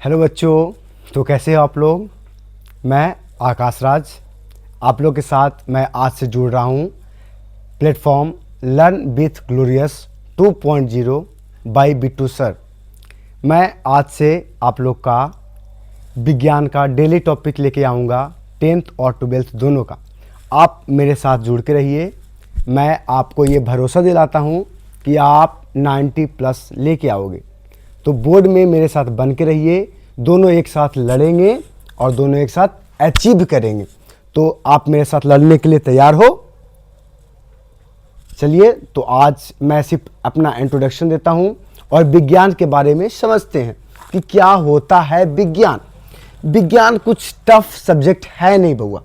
Hello बच्चों, तो कैसे हो आप लोग। मैं आकाश राज आप लोग के साथ मैं आज से जुड़ रहा हूँ platform learn with glorious 2.0 by Bittu sir. मैं आज से आप लोग का विज्ञान का डेली टॉपिक लेके आऊँगा 10th और 12th दोनों का। आप मेरे साथ जुड़ के रहिए। मैं आपको ये भरोसा दिलाता हूँ कि आप 90 प्लस लेके आओगे। तो बोर्ड में मेरे साथ बन के रहिए, दोनों एक साथ लड़ेंगे और दोनों एक साथ अचीव करेंगे। तो आप मेरे साथ लड़ने के लिए तैयार हो? चलिए, तो आज मैं सिर्फ अपना इंट्रोडक्शन देता हूं और विज्ञान के बारे में समझते हैं कि क्या होता है विज्ञान। विज्ञान कुछ टफ सब्जेक्ट है नहीं बउआ।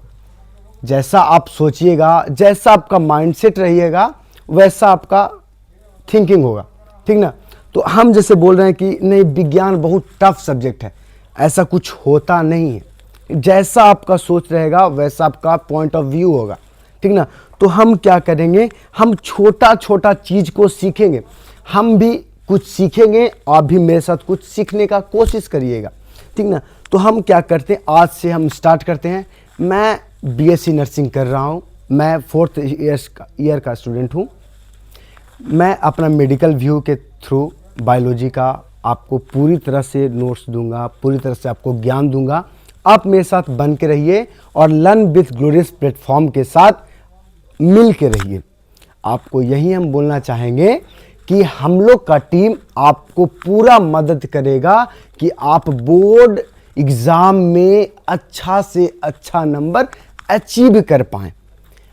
जैसा आप सोचिएगा, जैसा आपका माइंडसेट रहिएगा, वैसा आपका थिंकिंग होगा, ठीक ना। तो हम जैसे बोल रहे हैं कि नहीं विज्ञान बहुत टफ सब्जेक्ट है, ऐसा कुछ होता नहीं है। जैसा आपका सोच रहेगा वैसा आपका पॉइंट ऑफ व्यू होगा, ठीक ना। तो हम क्या करेंगे, हम छोटा छोटा चीज़ को सीखेंगे। हम भी कुछ सीखेंगे, आप भी मेरे साथ कुछ सीखने का कोशिश करिएगा, ठीक ना। तो हम क्या करते हैं, आज से हम स्टार्ट करते हैं। मैं बीएससी नर्सिंग कर रहा हूँ, मैं 4th ईयर का स्टूडेंट हूँ। मैं अपना मेडिकल व्यू के थ्रू बायोलॉजी का आपको पूरी तरह से नोट्स दूंगा, पूरी तरह से आपको ज्ञान दूंगा। आप मेरे साथ बन के रहिए और लर्न विथ ग्लोरियस प्लेटफॉर्म के साथ मिल के रहिए। आपको यही हम बोलना चाहेंगे कि हम लोग का टीम आपको पूरा मदद करेगा कि आप बोर्ड एग्ज़ाम में अच्छा से अच्छा नंबर अचीव कर पाएँ।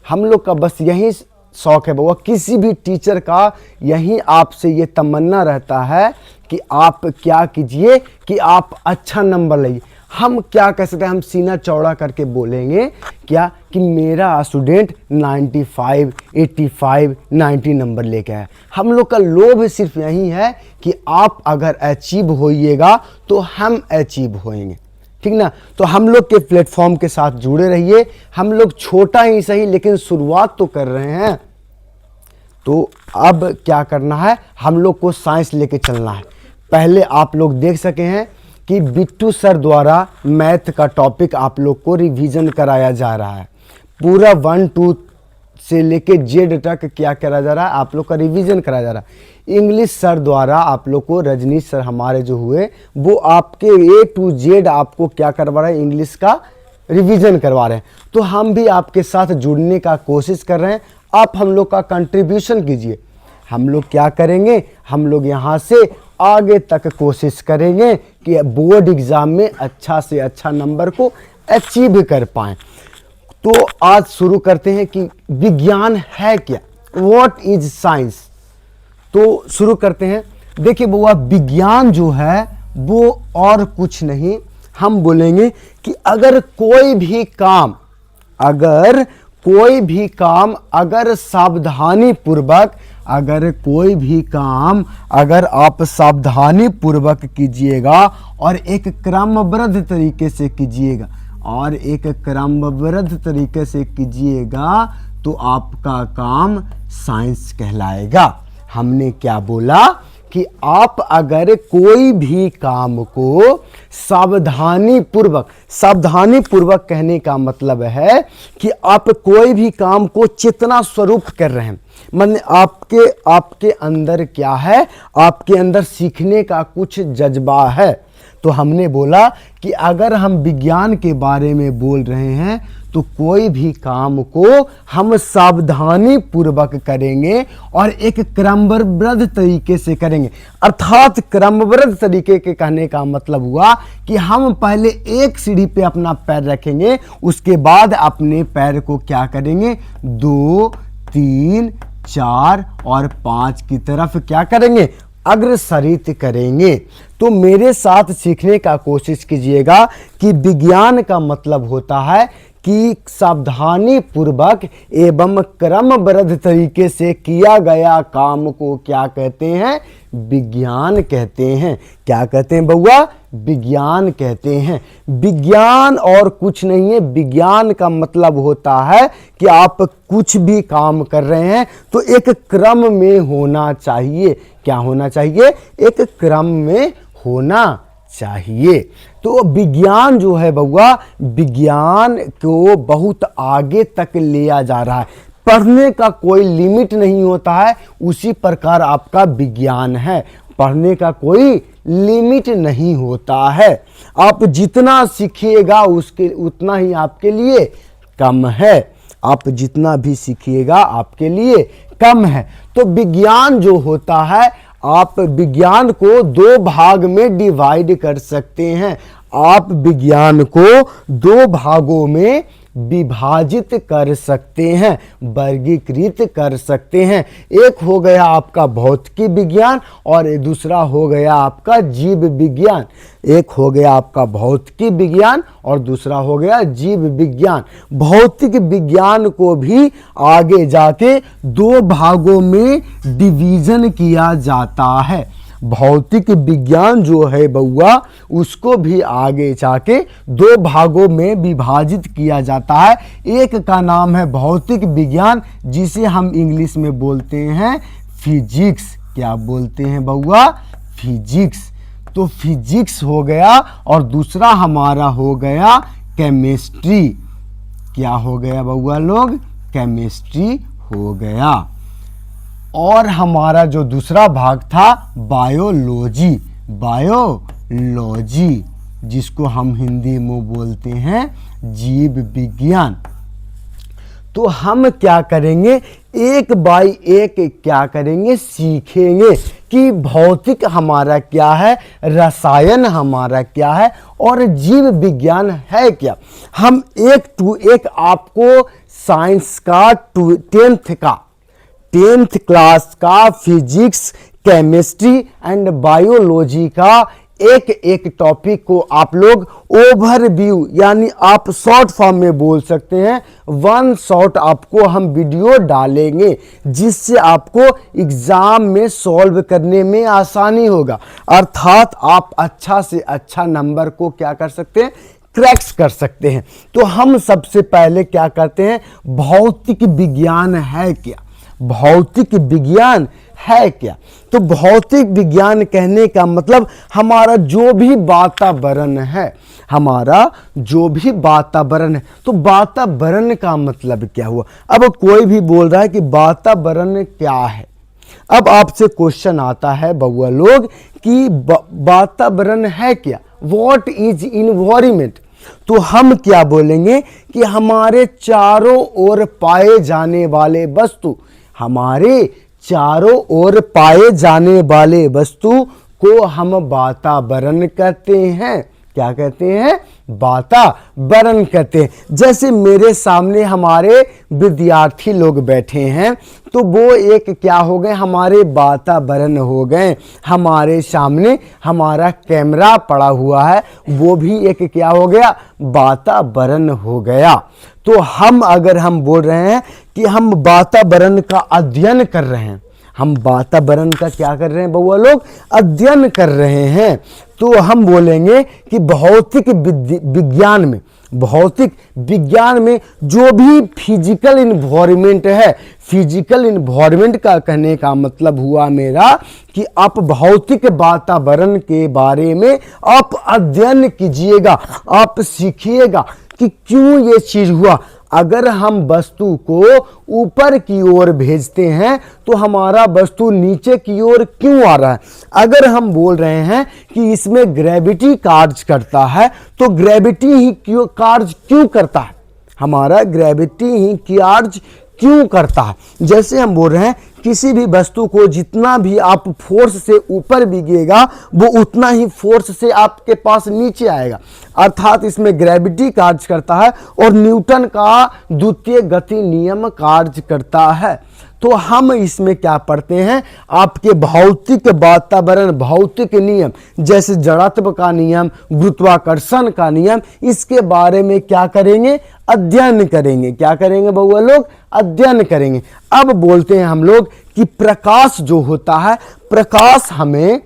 हम लोग का बस यही शौक है बउआ, किसी भी टीचर का यही आपसे ये तमन्ना रहता है कि आप क्या कीजिए कि आप अच्छा नंबर लाइए। हम क्या कह सकते हैं, हम सीना चौड़ा करके बोलेंगे क्या कि मेरा स्टूडेंट 95, 85, 90 नंबर लेके आया। हम लोग का लोभ सिर्फ यही है कि आप अगर अचीव होइएगा तो हम अचीव होएंगे, ठीक ना। तो हम लोग के प्लेटफॉर्म के साथ जुड़े रहिए। हम लोग छोटा ही सही लेकिन शुरुआत तो कर रहे हैं। तो अब क्या करना है, हम लोग को साइंस लेके चलना है। पहले आप लोग देख सके हैं कि बिट्टू सर द्वारा मैथ का टॉपिक आप लोग को रिवीजन कराया जा रहा है। पूरा 1 2 से लेके जेड तक क्या करा जा रहा है, आप लोग का रिवीजन कराया जा रहा है। इंग्लिश सर द्वारा आप लोग को, रजनीश सर हमारे जो हुए, वो आपके A to Z आपको क्या करवा रहे हैं, इंग्लिश का रिवीजन करवा रहे हैं। तो हम भी आपके साथ जुड़ने का कोशिश कर रहे हैं। आप हम लोग का कंट्रीब्यूशन कीजिए। हम लोग क्या करेंगे, हम लोग यहाँ से आगे तक कोशिश करेंगे कि बोर्ड एग्ज़ाम में अच्छा से अच्छा नंबर को अचीव कर पाएँ। तो आज शुरू करते हैं कि विज्ञान है क्या, व्हाट इज साइंस। तो शुरू करते हैं। देखिए बुआ, विज्ञान जो है वो और कुछ नहीं, हम बोलेंगे कि अगर कोई भी काम अगर सावधानी पूर्वक, अगर आप सावधानी पूर्वक कीजिएगा और एक क्रमबद्ध तरीके से कीजिएगा तो आपका काम साइंस कहलाएगा। हमने क्या बोला कि आप अगर कोई भी काम को सावधानी पूर्वक कहने का मतलब है कि आप कोई भी काम को चेतना स्वरूप कर रहे हैं। मतलब आपके अंदर क्या है, आपके अंदर सीखने का कुछ जज्बा है। तो हमने बोला कि अगर हम विज्ञान के बारे में बोल रहे हैं तो कोई भी काम को हम सावधानी पूर्वक करेंगे और एक क्रमबद्ध तरीके से करेंगे। अर्थात क्रमबद्ध तरीके के कहने का मतलब हुआ कि हम पहले एक सीढ़ी पे अपना पैर रखेंगे, उसके बाद अपने पैर को क्या करेंगे, 2, 3, 4 और 5 की तरफ क्या करेंगे, अग्रसरित करेंगे। तो मेरे साथ सीखने का कोशिश कीजिएगा कि विज्ञान का मतलब होता है कि सावधानी पूर्वक एवं क्रमबद्ध तरीके से किया गया काम को क्या कहते हैं, विज्ञान कहते हैं। क्या कहते हैं बउआ, विज्ञान कहते हैं। विज्ञान और कुछ नहीं है। विज्ञान का मतलब होता है कि आप कुछ भी काम कर रहे हैं तो एक क्रम में होना चाहिए। क्या होना चाहिए, एक क्रम में होना चाहिए। तो विज्ञान जो है बउआ, विज्ञान को बहुत आगे तक लिया जा रहा है। पढ़ने का कोई लिमिट नहीं होता है, उसी प्रकार आपका विज्ञान है, पढ़ने का कोई लिमिट नहीं होता है। आप जितना सीखिएगा उसके उतना ही आपके लिए कम है, आप जितना भी सीखिएगा आपके लिए कम है। तो विज्ञान जो होता है, आप विज्ञान को दो भाग में डिवाइड कर सकते हैं, आप विज्ञान को दो भागों में विभाजित कर सकते हैं, वर्गीकृत कर सकते हैं। एक हो गया आपका भौतिकी विज्ञान और दूसरा हो गया आपका जीव विज्ञान। एक हो गया आपका भौतिकी विज्ञान और दूसरा हो गया जीव विज्ञान। भौतिक विज्ञान को भी आगे जाके दो भागों में डिवीजन किया जाता है। भौतिक विज्ञान जो है बउआ, उसको भी आगे जाके दो भागों में विभाजित किया जाता है। एक का नाम है भौतिक विज्ञान, जिसे हम इंग्लिश में बोलते हैं फिजिक्स। क्या बोलते हैं बउआ? फिजिक्स। तो फिजिक्स हो गया और दूसरा हमारा हो गया केमिस्ट्री। क्या हो गया बउआ लोग? केमिस्ट्री हो गया। और हमारा जो दूसरा भाग था बायोलॉजी, बायोलॉजी जिसको हम हिंदी में बोलते हैं जीव विज्ञान। तो हम क्या करेंगे, एक बाई एक क्या करेंगे, सीखेंगे कि भौतिक हमारा क्या है, रसायन हमारा क्या है और जीव विज्ञान है क्या। हम एक टू एक आपको साइंस का 10th क्लास का फिजिक्स, केमिस्ट्री एंड बायोलॉजी का एक एक टॉपिक को आप लोग ओवरव्यू, यानी आप शॉर्ट फॉर्म में बोल सकते हैं, वन शॉट आपको हम वीडियो डालेंगे, जिससे आपको एग्जाम में सॉल्व करने में आसानी होगा। अर्थात आप अच्छा से अच्छा नंबर को क्या कर सकते हैं, क्रैक्स कर सकते हैं। तो हम सबसे पहले क्या करते हैं, भौतिक विज्ञान है क्या, भौतिक विज्ञान है क्या। तो भौतिक विज्ञान कहने का मतलब हमारा जो भी वातावरण है, हमारा जो भी वातावरण है। तो वातावरण का मतलब क्या हुआ? अब कोई भी बोल रहा है कि वातावरण क्या है। अब आपसे क्वेश्चन आता है बउआ लोग कि वातावरण है क्या, व्हाट इज इन्वायरमेंट। तो हम क्या बोलेंगे कि हमारे चारों ओर पाए जाने वाले वस्तु, हमारे चारों ओर पाए जाने वाले वस्तु को हम वातावरण कहते हैं। क्या कहते हैं? वातावरण कहते हैं। जैसे मेरे सामने हमारे विद्यार्थी लोग बैठे हैं, तो वो एक क्या हो गए, हमारे वातावरण हो गए। हमारे सामने हमारा कैमरा पड़ा हुआ है, वो भी एक क्या हो गया, वातावरण हो गया। तो हम अगर हम बोल रहे हैं कि हम वातावरण का अध्ययन कर रहे हैं, हम वातावरण का क्या कर रहे हैं बउआ लोग, अध्ययन कर रहे हैं, तो हम बोलेंगे कि भौतिक विज्ञान में, भौतिक विज्ञान में जो भी फिजिकल इन्वायरमेंट है, फिजिकल इन्वायरमेंट का कहने का मतलब हुआ मेरा कि आप भौतिक वातावरण के बारे में आप अध्ययन कीजिएगा, आप सीखिएगा कि क्यों ये चीज हुआ। अगर हम वस्तु को ऊपर की ओर भेजते हैं तो हमारा वस्तु नीचे की ओर क्यों आ रहा है। अगर हम बोल रहे हैं कि इसमें ग्रेविटी कार्य करता है, तो ग्रेविटी ही क्यों कार्य क्यों करता है, हमारा ग्रेविटी ही कार्य क्यों करता है। जैसे हम बोल रहे हैं किसी भी वस्तु को जितना भी आप फोर्स से ऊपर भीगेगा, वो उतना ही फोर्स से आपके पास नीचे आएगा। अर्थात इसमें ग्रेविटी कार्य करता है और न्यूटन का द्वितीय गति नियम कार्य करता है। तो हम इसमें क्या पढ़ते हैं, आपके भौतिक वातावरण, भौतिक नियम जैसे जड़त्व का नियम, गुरुत्वाकर्षण का नियम, इसके बारे में क्या करेंगे, अध्ययन करेंगे। क्या करेंगे बउआ लोग, अध्ययन करेंगे। अब बोलते हैं हम लोग कि प्रकाश जो होता है, प्रकाश हमें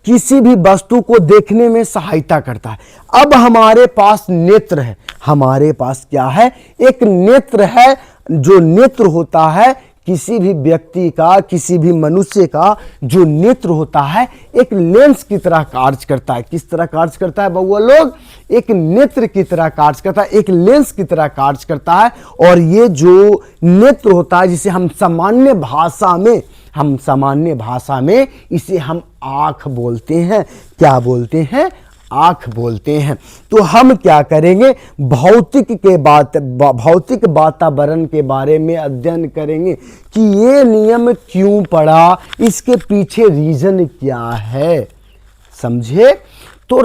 किसी भी वस्तु को देखने में सहायता करता है। अब हमारे पास नेत्र है, हमारे पास क्या है, एक नेत्र है। जो नेत्र होता है किसी भी व्यक्ति का, किसी भी मनुष्य का जो नेत्र होता है एक लेंस की तरह कार्य करता है। किस तरह कार्य करता है बउआ लोग? एक नेत्र की तरह कार्य करता है, एक लेंस की तरह कार्य करता है। और ये जो नेत्र होता है, जिसे हम सामान्य भाषा में इसे हम आँख बोलते हैं। क्या बोलते हैं? आँख बोलते हैं। तो हम क्या करेंगे? भौतिक वातावरण के बारे में अध्ययन करेंगे कि ये नियम क्यों पड़ा, इसके पीछे रीजन क्या है, समझे? तो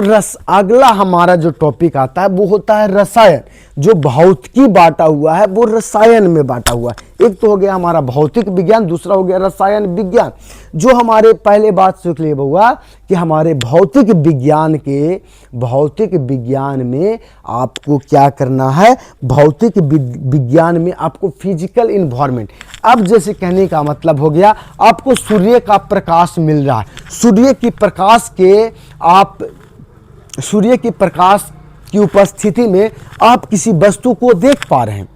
अगला हमारा जो टॉपिक आता है वो होता है रसायन। जो भौतिकी बांटा हुआ है वो रसायन में बांटा हुआ है। एक तो हो गया हमारा भौतिक विज्ञान, दूसरा हो गया रसायन विज्ञान। जो हमारे पहले बात सीख लिए बउआ कि हमारे भौतिक विज्ञान में आपको क्या करना है? भौतिक विज्ञान में आपको फिजिकल इन्वायरमेंट। अब जैसे कहने का मतलब हो गया आपको सूर्य का प्रकाश मिल रहा है, सूर्य की प्रकाश की उपस्थिति में आप किसी वस्तु को देख पा रहे हैं।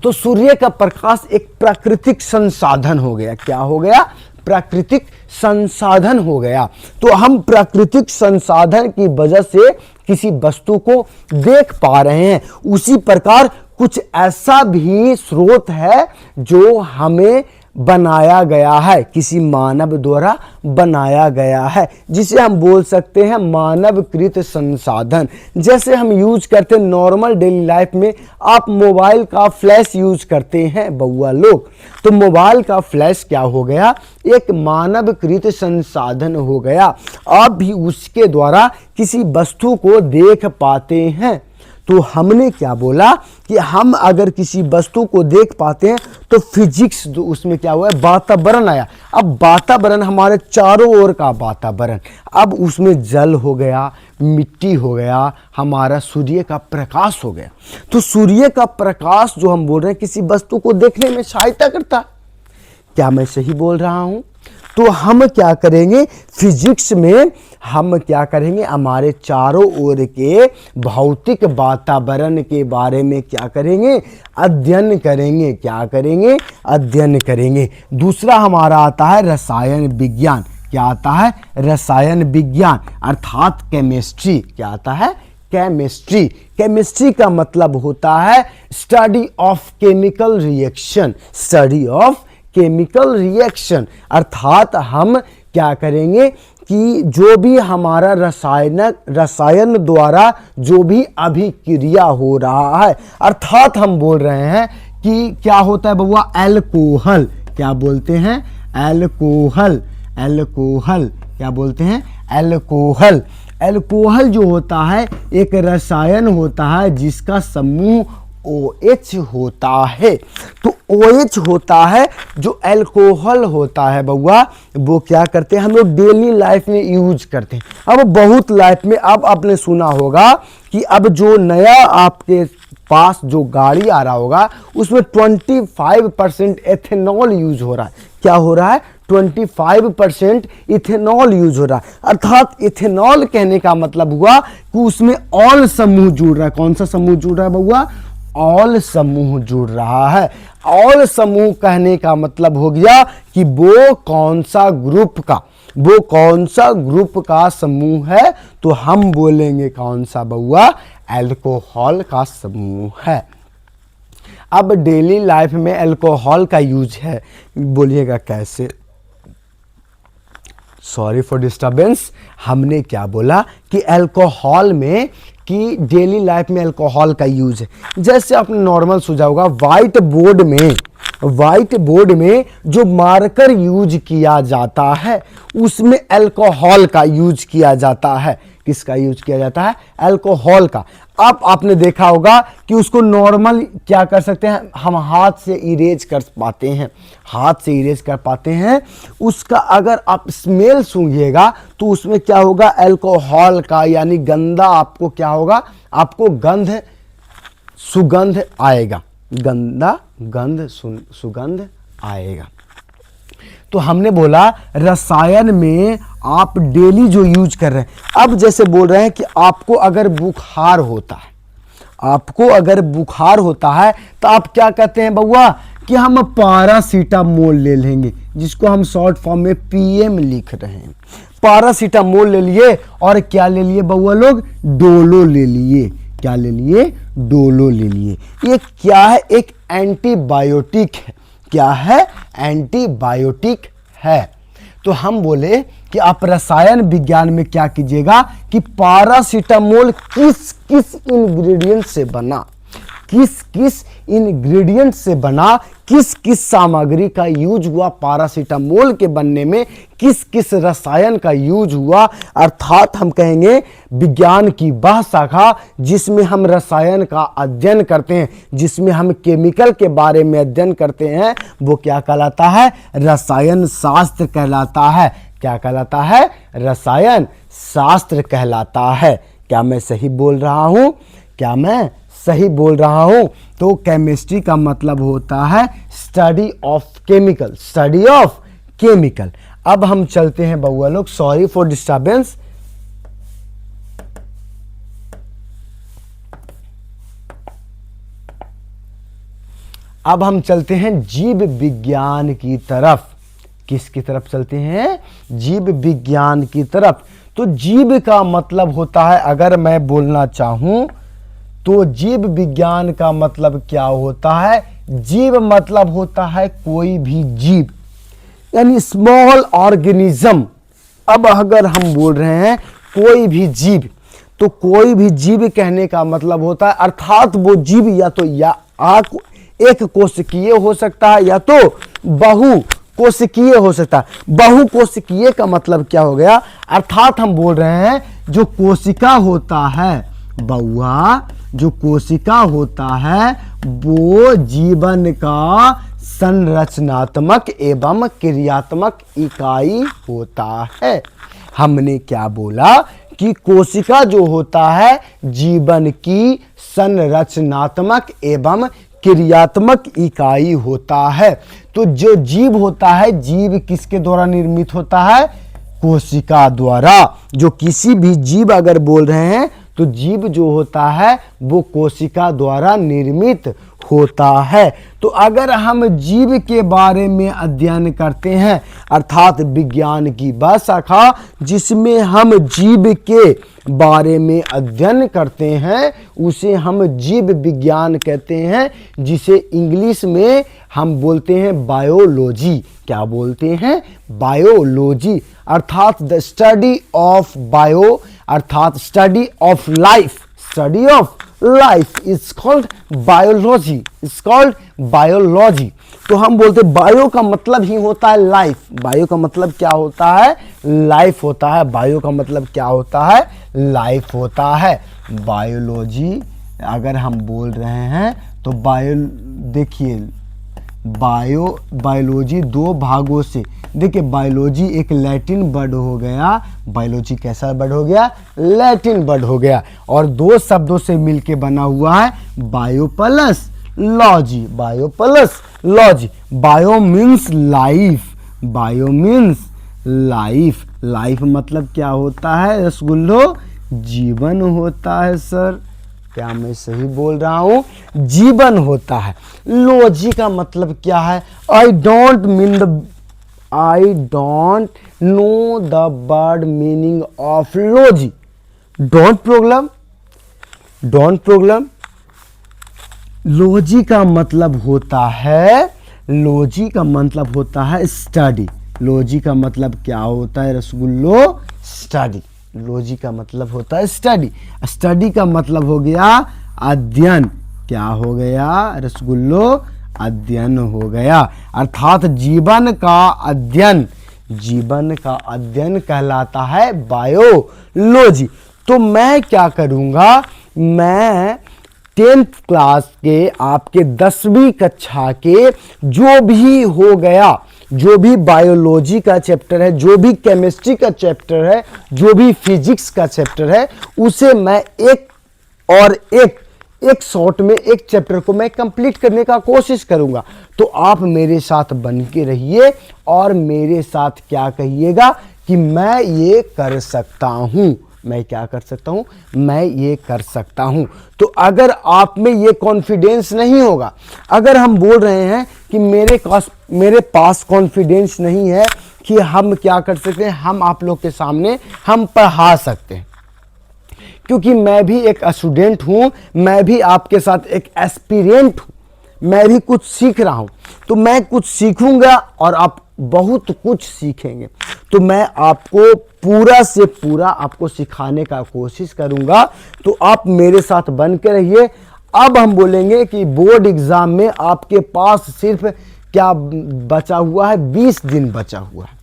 तो सूर्य का प्रकाश एक प्राकृतिक संसाधन हो गया। क्या हो गया? प्राकृतिक संसाधन हो गया। तो हम प्राकृतिक संसाधन की वजह से किसी वस्तु को देख पा रहे हैं। उसी प्रकार कुछ ऐसा भी स्रोत है जो हमें बनाया गया है, किसी मानव द्वारा बनाया गया है, जिसे हम बोल सकते हैं मानवकृत संसाधन। जैसे हम यूज करते हैं नॉर्मल डेली लाइफ में, आप मोबाइल का फ्लैश यूज करते हैं बउआ लोग, तो मोबाइल का फ्लैश क्या हो गया? एक मानवकृत संसाधन हो गया। आप भी उसके द्वारा किसी वस्तु को देख पाते हैं। तो हमने क्या बोला कि हम अगर किसी वस्तु को देख पाते हैं तो फिजिक्स उसमें क्या हुआ? वातावरण आया। अब वातावरण हमारे चारों ओर का वातावरण, अब उसमें जल हो गया, मिट्टी हो गया, हमारा सूर्य का प्रकाश हो गया। तो सूर्य का प्रकाश जो हम बोल रहे हैं किसी वस्तु को देखने में सहायता करता है। क्या मैं सही बोल रहा हूं? तो हम क्या करेंगे? फिजिक्स में हम क्या करेंगे? हमारे चारों ओर के भौतिक वातावरण के बारे में क्या करेंगे? अध्ययन करेंगे। क्या करेंगे? अध्ययन करेंगे। दूसरा हमारा आता है रसायन विज्ञान। क्या आता है? रसायन विज्ञान अर्थात केमिस्ट्री। क्या आता है? केमिस्ट्री। केमिस्ट्री का मतलब होता है study of chemical reaction. Study of chemical reaction अर्थात हम क्या करेंगे कि जो भी हमारा रसायन द्वारा जो भी अभिक्रिया हो रहा है, अर्थात हम बोल रहे हैं कि क्या होता है बउआ? अल्कोहल। क्या बोलते हैं? अल्कोहल। अल्कोहल क्या बोलते हैं? अल्कोहल। अल्कोहल जो होता है एक रसायन होता है जिसका समूह OH होता है। तो OH होता है जो अल्कोहल होता है बउआ, वो क्या करते हैं हम लोग डेली लाइफ में यूज करते हैं। अब बहुत लाइफ में अब आपने सुना होगा कि अब जो नया आपके पास जो गाड़ी आ रहा होगा उसमें 25% एथेनॉल यूज हो रहा है। क्या हो रहा है? 25% इथेनॉल यूज हो रहा है। अर्थात इथेनॉल कहने का मतलब हुआ कि उसमें ऑल समूह जुड़ रहा है। कौन सा समूह जुड़ रहा है बउआ? ऑल समूह जुड़ रहा है। ऑल समूह कहने का मतलब हो गया कि वो कौन सा ग्रुप का समूह है, तो हम बोलेंगे कौन सा बउआ? अल्कोहल का समूह है। अब डेली लाइफ में अल्कोहल का यूज है, बोलिएगा कैसे? Sorry for disturbance. हमने क्या बोला कि अल्कोहल में कि डेली लाइफ में अल्कोहल का यूज है। जैसे आपने नॉर्मल सोचा होगा व्हाइट बोर्ड में जो मार्कर यूज किया जाता है उसमें अल्कोहल का यूज किया जाता है। किसका यूज किया जाता है? अल्कोहल का। अब आपने देखा होगा कि उसको नॉर्मल क्या कर सकते हैं हम? हाथ से इरेज कर पाते हैं। उसका अगर आप स्मेल सूंघिएगा तो उसमें क्या होगा? अल्कोहल का यानी गंदा आपको क्या होगा? आपको सुगंध आएगा, सुगंध आएगा। तो हमने बोला रसायन में आप डेली जो यूज कर रहे हैं, अब जैसे बोल रहे हैं कि आपको अगर बुखार होता है तो आप क्या कहते हैं बउआ कि हम पैरासीटामोल ले लेंगे, जिसको हम शॉर्ट फॉर्म में पीएम लिख रहे हैं। पैरासीटामोल ले लिए और क्या ले लिए बउआ लोग, डोलो ले लिए। क्या ले लिए, डोलो ले लिए। ये क्या है, एक एंटीबायोटिक है। क्या है, एंटीबायोटिक है। तो हम बोले कि आप रसायन विज्ञान में क्या कीजिएगा कि पैरासीटामोल किस किस इंग्रेडिएंट से बना, किस किस इंग्रेडिएंट से बना, किस किस सामग्री का यूज हुआ पैरासीटामोल के बनने में, किस किस रसायन का यूज हुआ। अर्थात हम कहेंगे विज्ञान की वह शाखा जिसमें हम रसायन का अध्ययन करते हैं, जिसमें हम केमिकल के बारे में अध्ययन करते हैं, वो क्या कहलाता है, रसायन शास्त्र कहलाता है। क्या कहलाता है, रसायन शास्त्र कहलाता है। क्या मैं सही बोल रहा हूं, क्या मैं सही बोल रहा हूं? तो केमिस्ट्री का मतलब होता है study of chemical, study of chemical. अब हम चलते हैं बउआ लोग, सॉरी फॉर डिस्टर्बेंस। अब हम चलते हैं जीव विज्ञान की तरफ। किसकी तरफ चलते हैं, जीव विज्ञान की तरफ। तो जीव का मतलब होता है, अगर मैं बोलना चाहूं तो जीव विज्ञान का मतलब क्या होता है, जीव मतलब होता है कोई भी जीव, यानी स्मॉल ऑर्गेनिज्म। अब अगर हम बोल रहे हैं कोई भी जीव, तो कोई भी जीव कहने का मतलब होता है, अर्थात वो जीव या तो एक कोशिकीय हो सकता है या तो बहु कोशिकीय हो सकता है। बहु कोशिकीय का मतलब क्या हो गया, अर्थात हम बोल रहे हैं जो कोशिका होता है बउआ, जो कोशिका होता है वो जीवन का संरचनात्मक एवं क्रियात्मक इकाई होता है। हमने क्या बोला कि कोशिका जो होता है जीवन की संरचनात्मक एवं क्रियात्मक इकाई होता है। तो जो जीव होता है, जीव किसके द्वारा निर्मित होता है, कोशिका द्वारा। जो किसी भी जीव अगर बोल रहे हैं तो जीव जो होता है वो कोशिका द्वारा निर्मित होता है। तो अगर हम जीव के बारे में अध्ययन करते हैं, अर्थात विज्ञान की वह शाखा जिसमें हम जीव के बारे में अध्ययन करते हैं, उसे हम जीव विज्ञान कहते हैं, जिसे इंग्लिश में हम बोलते हैं बायोलॉजी। क्या बोलते हैं, बायोलॉजी। अर्थात द स्टडी ऑफ बायो, अर्थात study of life, study of life is called biology, is called biology. तो हम बोलते बायो का मतलब ही होता है लाइफ। बायो का मतलब क्या होता है, लाइफ होता है। बायो का मतलब क्या होता है, लाइफ होता है। बायोलॉजी अगर हम बोल रहे हैं तो देखिए बायोलॉजी दो भागों से, देखिए बायोलॉजी एक लैटिन वर्ड हो गया। बायोलॉजी कैसा वर्ड हो गया, लैटिन वर्ड हो गया, और दो शब्दों से मिलके बना हुआ है bio plus logy, bio plus logy. Bio means life, bio means life. Life मतलब क्या होता है रसगुल्लो, जीवन होता है सर। क्या मैं सही बोल रहा हूं, जीवन होता है। लॉजी का मतलब क्या है, I don't know the word meaning of logy. Don't problem. Logy का मतलब होता है, लॉजी का मतलब होता है स्टडी। लॉजी का मतलब क्या होता है रसगुल्लो, स्टडी। लॉजी का मतलब होता है स्टडी। स्टडी का मतलब हो गया अध्ययन। क्या हो गया रसगुल्लो, अध्ययन हो गया। अर्थात जीवन का अध्ययन, जीवन का अध्ययन कहलाता है बायोलॉजी। तो मैं क्या करूंगा, मैं 10th क्लास के आपके 10वीं कक्षा के जो भी हो गया, जो भी बायोलॉजी का चैप्टर है, जो भी केमिस्ट्री का चैप्टर है, जो भी फिजिक्स का चैप्टर है, उसे मैं एक शॉर्ट में एक चैप्टर को मैं कंप्लीट करने का कोशिश करूंगा। तो आप मेरे साथ बन के रहिए और मेरे साथ क्या कहिएगा कि मैं ये कर सकता हूं। मैं क्या कर सकता हूं, मैं ये कर सकता हूं। तो अगर आप में ये कॉन्फिडेंस नहीं होगा, अगर हम बोल रहे हैं कि मेरे पास कॉन्फिडेंस नहीं है कि हम क्या कर सकते हैं, हम आप लोग के सामने हम पढ़ा सकते हैं, क्योंकि मैं भी एक स्टूडेंट हूं, मैं भी आपके साथ एक एस्पिरेंट हूं, मैं भी कुछ सीख रहा हूं। तो मैं कुछ सीखूंगा और आप बहुत कुछ सीखेंगे। तो मैं आपको पूरा से पूरा आपको सिखाने का कोशिश करूंगा, तो आप मेरे साथ बन के रहिए। अब हम बोलेंगे कि बोर्ड एग्जाम में आपके पास सिर्फ क्या बचा हुआ है, 20 दिन बचा हुआ है।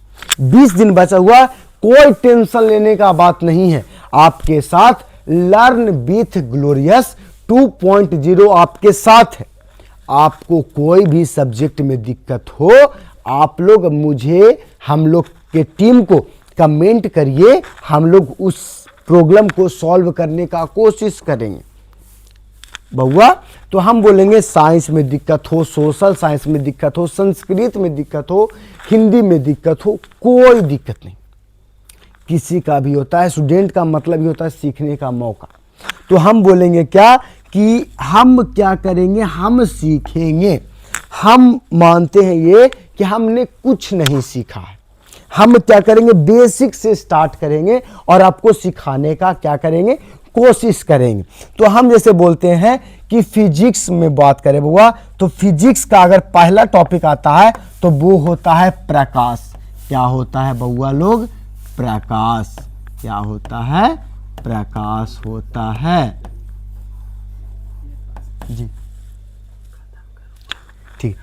20 दिन बचा हुआ है, कोई टेंशन लेने का बात नहीं है। आपके साथ लर्न विथ ग्लोरियस 2.0 आपके साथ है। आपको कोई भी सब्जेक्ट में दिक्कत हो, आप लोग मुझे, हम लोग के टीम को कमेंट करिए, हम लोग उस प्रॉब्लम को सॉल्व करने का कोशिश करेंगे बउआ। तो हम बोलेंगे साइंस में दिक्कत हो, सोशल साइंस में दिक्कत हो, संस्कृत में दिक्कत हो, हिंदी में दिक्कत हो, कोई दिक्कत नहीं, किसी का भी होता है। स्टूडेंट का मतलब ही होता है सीखने का मौका। तो हम बोलेंगे क्या कि हम क्या करेंगे, हम सीखेंगे। हम मानते हैं ये कि हमने कुछ नहीं सीखा है, हम क्या करेंगे, बेसिक से स्टार्ट करेंगे और आपको सिखाने का क्या करेंगे, कोशिश करेंगे। तो हम जैसे बोलते हैं कि फिजिक्स में बात करें बुआ, तो फिजिक्स का अगर पहला टॉपिक आता है तो वो होता है प्रकाश। क्या होता है बउआ लोग, प्रकाश। क्या होता है, प्रकाश होता है जी। ठीक,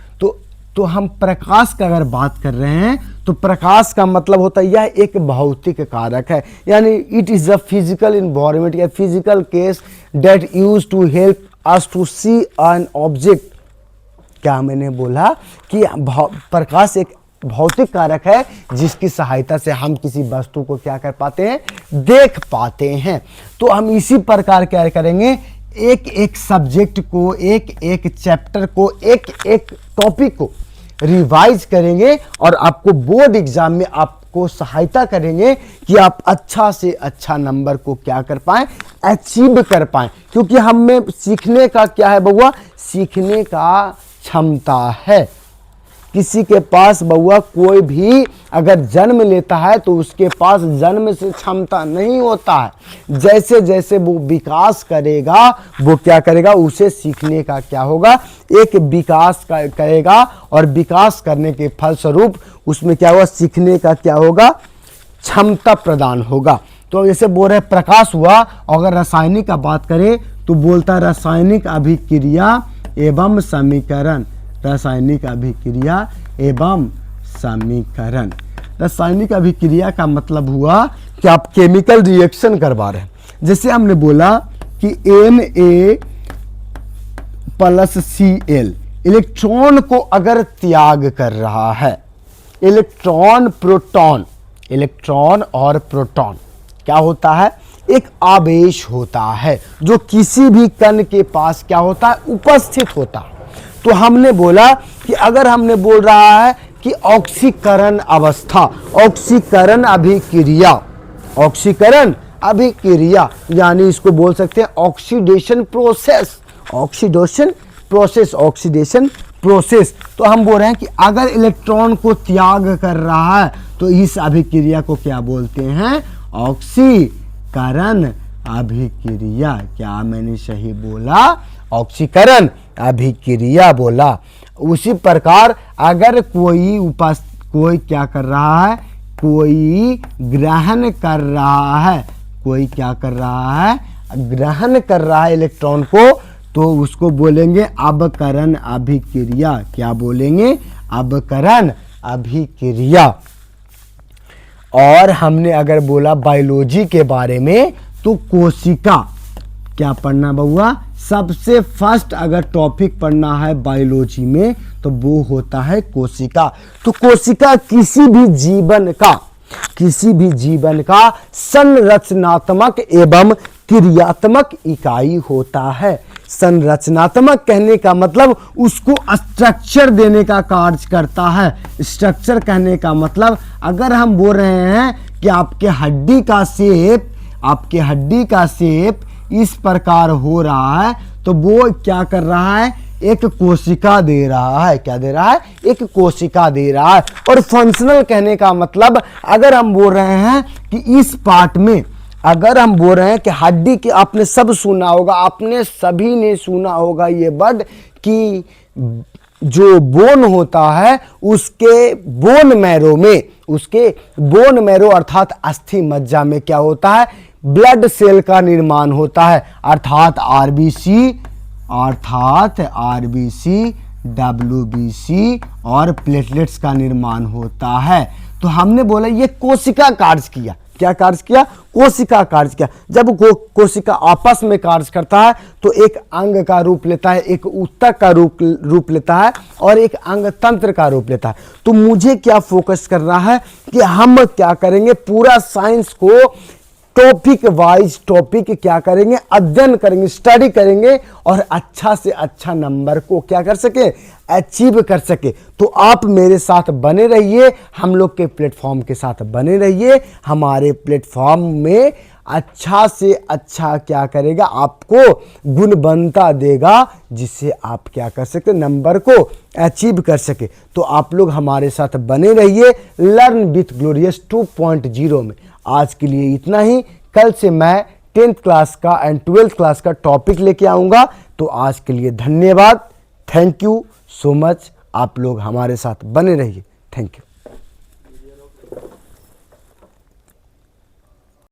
तो हम प्रकाश का अगर बात कर रहे हैं तो प्रकाश का मतलब होता है यह एक भौतिक कारक है, यानी it is a physical environment या physical case that use to help us to see an object. क्या मैंने बोला कि प्रकाश एक भौतिक कारक है जिसकी सहायता से हम किसी वस्तु को क्या कर पाते हैं, देख पाते हैं। तो हम इसी प्रकार क्या करेंगे, एक एक सब्जेक्ट को, एक एक चैप्टर को, एक एक टॉपिक को रिवाइज करेंगे और आपको बोर्ड एग्जाम में आपको सहायता करेंगे कि आप अच्छा से अच्छा नंबर को क्या कर पाएं, अचीव कर पाएं। क्योंकि हम में सीखने का क्या है बउआ, सीखने का क्षमता है। किसी के पास बउआ कोई भी अगर जन्म लेता है तो उसके पास जन्म से क्षमता नहीं होता है। जैसे जैसे वो विकास करेगा, वो क्या करेगा, उसे सीखने का क्या होगा, एक विकास करेगा और विकास करने के फलस्वरूप उसमें क्या होगा, सीखने का क्या होगा, क्षमता प्रदान होगा। तो जैसे बोल रहे प्रकाश हुआ, अगर रासायनिक का बात करें तो बोलता रासायनिक अभिक्रिया एवं समीकरण। रासायनिक अभिक्रिया एवं समीकरण। रासायनिक अभिक्रिया का मतलब हुआ कि आप केमिकल रिएक्शन करवा रहे हैं। जैसे हमने बोला कि Na प्लस Cl इलेक्ट्रॉन को अगर त्याग कर रहा है, इलेक्ट्रॉन प्रोटॉन, इलेक्ट्रॉन और प्रोटॉन क्या होता है, एक आवेश होता है जो किसी भी कण के पास क्या होता है, उपस्थित होता है। तो हमने बोला कि अगर हमने बोल रहा है कि ऑक्सीकरण अवस्था, ऑक्सीकरण अभिक्रिया, ऑक्सीकरण अभिक्रिया यानी इसको बोल सकते हैं oxidation process, oxidation process, oxidation process. तो हम बोल रहे हैं कि अगर इलेक्ट्रॉन को त्याग कर रहा है तो इस अभिक्रिया को क्या बोलते हैं, ऑक्सीकरण अभिक्रिया। क्या मैंने सही बोला, ऑक्सीकरण अभिक्रिया बोला। उसी प्रकार अगर कोई क्या कर रहा है, कोई ग्रहण कर रहा है, कोई क्या कर रहा है, ग्रहण कर रहा है इलेक्ट्रॉन को, तो उसको बोलेंगे अवकरण अभिक्रिया। क्या बोलेंगे, अवकरण अभिक्रिया। और हमने अगर बोला बायोलॉजी के बारे में तो कोशिका क्या पढ़ना बउआ, सबसे फर्स्ट अगर टॉपिक पढ़ना है बायोलॉजी में तो वो होता है कोशिका। तो कोशिका किसी भी जीवन का संरचनात्मक एवं क्रियात्मक इकाई होता है। संरचनात्मक कहने का मतलब उसको स्ट्रक्चर देने का कार्य करता है। स्ट्रक्चर कहने का मतलब अगर हम बोल रहे हैं कि आपके हड्डी का शेप इस प्रकार हो रहा है तो वो क्या कर रहा है, एक कोशिका दे रहा है। क्या दे रहा है? एक कोशिका दे रहा है। और फंक्शनल कहने का मतलब, अगर हम बोल रहे हैं कि इस पार्ट में, अगर हम बोल रहे हैं कि हड्डी के, आपने सब सुना होगा, आपने सभी ने सुना होगा ये वर्ड कि जो बोन होता है उसके बोन मैरो में, उसके बोन मैरो अर्थात अस्थि मज्जा में क्या होता है? ब्लड सेल का निर्माण होता है, अर्थात आरबीसी, डब्ल्यूबीसी और प्लेटलेट्स का निर्माण होता है। तो हमने बोला ये कोशिका कार्य किया। क्या कार्य किया? कोशिका कार्य किया। जब कोशिका आपस में कार्य करता है तो एक अंग का रूप लेता है, एक ऊतक का रूप लेता है और एक अंग तंत्र का रूप लेता है। तो मुझे क्या फोकस करना है कि हम क्या करेंगे, पूरा साइंस को टॉपिक वाइज टॉपिक क्या करेंगे, अध्ययन करेंगे, स्टडी करेंगे और अच्छा से अच्छा नंबर को क्या कर सके, अचीव कर सके। तो आप मेरे साथ बने रहिए, हम लोग के प्लेटफॉर्म के साथ बने रहिए। हमारे प्लेटफॉर्म में अच्छा से अच्छा क्या करेगा, आपको गुणवत्ता देगा, जिससे आप क्या कर सकते, नंबर को अचीव कर सके। तो आप लोग हमारे साथ बने रहिए लर्न विथ ग्लोरियस 2.0 में। आज के लिए इतना ही। कल से मैं 10th क्लास का एंड 12th क्लास का टॉपिक लेके आऊँगा। तो आज के लिए धन्यवाद। Thank you so much. आप लोग हमारे साथ बने रहिए। Thank you.